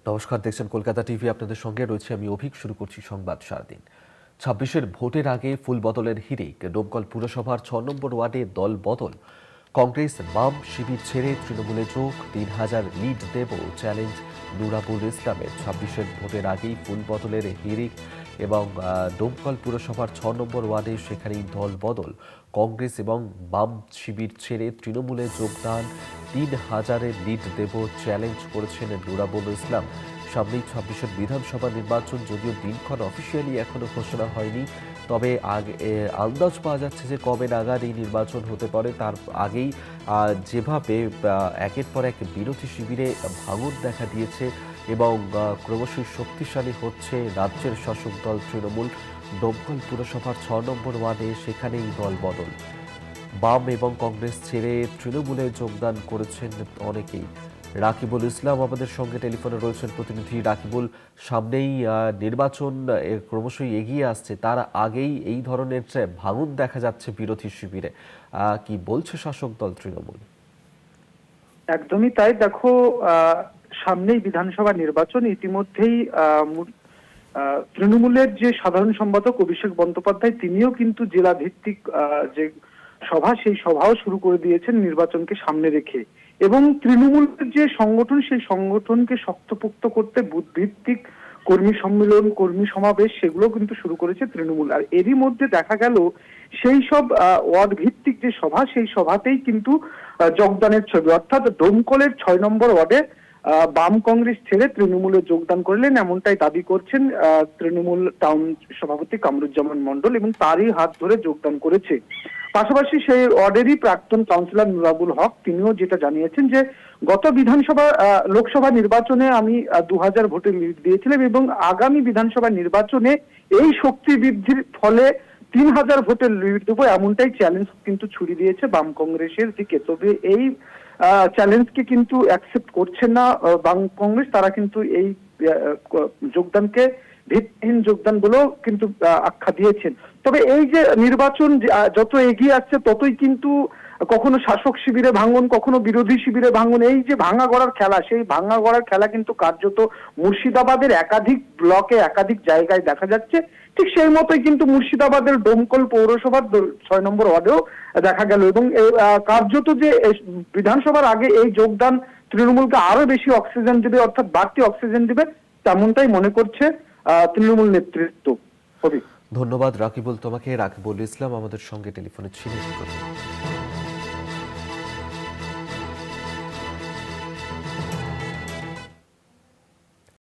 নমস্কার, দেখছেন কলকাতা টিভি। আপনাদের সঙ্গে রয়েছে আমি অভিক। শুরু করছি সংবাদ সারাদিন। ২৬-এর ভোটের আগে ফুল বদলের হিড়িক। ডোমকল পুরসভার ৬ নম্বর ওয়ার্ডে দল বদল। কংগ্রেস বাম শিবির ছেড়ে তৃণমূলে যোগ। ৩,০০০ লিড দেব চ্যালেঞ্জ নুরাবুল ইসলামের। ২৬-এর ভোটের আগেই ফুল বদলের হিড়িক এবং ডোমকল পুরসভার ৬ নম্বর ওয়ার্ডে সেখানেই দল বদল। কংগ্রেস এবং বাম শিবির ছেড়ে তৃণমূলে যোগদান। ৩,০০০-এর লিড দেব চ্যালেঞ্জ করেছেন নুরাবুল ইসলাম। সামনেই ২৬-এর বিধানসভা নির্বাচন, যদিও দিনক্ষণ অফিসিয়ালি এখনো ঘোষণা হয়নি, তবে আগে আন্দাজ পাওয়া যাচ্ছে যে কবে নাগাদ এই নির্বাচন হতে পারে। তার আগেই যেভাবে একের পর এক বিরোধী শিবিরে ভাঙন দেখা দিয়েছে এবং ক্রমশই শক্তিশালী হচ্ছে রাজ্যের শাসক দল তৃণমূল। ডোমকল পুরসভার ৬ নম্বর ওয়ার্ডে সেখানেই দল বদল। বাম এবং কংগ্রেস ছেড়ে তৃণমূলে যোগদান করেছেন অনেকেই। রাকিবুল ইসলাম আমাদের সঙ্গে টেলিফোনে রয়েছেন। প্রতিনিধি রাকিবুল, সামনেই নির্বাচন ক্রমশই এগিয়ে আসছে, তার আগেই এই ধরনের ভাঙন দেখা যাচ্ছে বিরোধী শিবিরে। কি বলছে শাসক দল তৃণমূল? একদমই তাই। দেখো, সামনেই বিধানসভা নির্বাচন। ইতিমধ্যেই তৃণমূলের যে সাধারণ সম্পাদক অভিষেক বন্দ্যোপাধ্যায়, তিনিও কিন্তু জেলা ভিত্তিক যে সভা, সেই সভাও শুরু করে দিয়েছেন নির্বাচনকে সামনে রেখে। এবং তৃণমূলের যে সংগঠন, সেই সংগঠনকে শক্তপোক্ত করতে বুথ ভিত্তিক কর্মী সম্মেলন, কর্মী সমাবেশ, সেগুলো কিন্তু শুরু করেছে তৃণমূল। আর এরই মধ্যে দেখা গেল সেই সব ওয়ার্ড ভিত্তিক যে সভা, সেই সভাতেই কিন্তু যোগদানের ছবি। অর্থাৎ ডোমকলের ৬ নম্বর ওয়ার্ডে বাম কংগ্রেস ছেড়ে তৃণমূলে যোগদান করলেন, এমনটাই দাবি করছেন তৃণমূল টাউন সভাপতি কামরুজ্জামান মণ্ডল, এবং তারই হাত ধরে যোগদান করেছে। পাশাপাশি সেই ওয়ার্ডেরই প্রাক্তন কাউন্সিলর নুরাবুল হক, তিনিও যেটা জানিয়েছেন যে গত বিধানসভা লোকসভা নির্বাচনে আমি ২,০০০ ভোটে লিড দিয়েছিলাম এবং আগামী বিধানসভা নির্বাচনে এই শক্তি বৃদ্ধির ফলে ৩,০০০ ভোটের লিড দেবো, এমনটাই চ্যালেঞ্জ কিন্তু ছুড়ে দিয়েছে বাম কংগ্রেসের দিকে। তবে এই চ্যালেঞ্জকে কিন্তু অ্যাকসেপ্ট করছে না বাম কংগ্রেস। তারা কিন্তু এই যোগদানকে ভিত্তিহীন যোগদান বলেও কিন্তু আখ্যা দিয়েছেন। তবে এই যে নির্বাচন যত এগিয়ে আসছে, ততই কিন্তু কখনো শাসক শিবিরে ভাঙন, কখনো বিরোধী শিবিরে ভাঙন, এই যে ভাঙা গড়ার খেলা, সেই ভাঙা গড়ার খেলা কিন্তু কার্যত মুর্শিদাবাদের একাধিক ব্লকে, একাধিক জায়গায় দেখা যাচ্ছে। ঠিক সেই মতোই কিন্তু মুর্শিদাবাদের ডোমকল পৌরসভার ৬ নম্বর ওয়ার্ডেও দেখা গেল। এবং কার্যত যে বিধানসভার আগে এই যোগদান তৃণমূলকে আরো বেশি অক্সিজেন দেবে, অর্থাৎ বাড়তি অক্সিজেন দেবে, তেমনটাই মনে করছে তৃণমূল নেতৃত্ব। ধন্যবাদ রাকিবুল তোমাকে। রাকিবুল ইসলাম আমাদের সঙ্গে টেলিফোনে ছিলেন।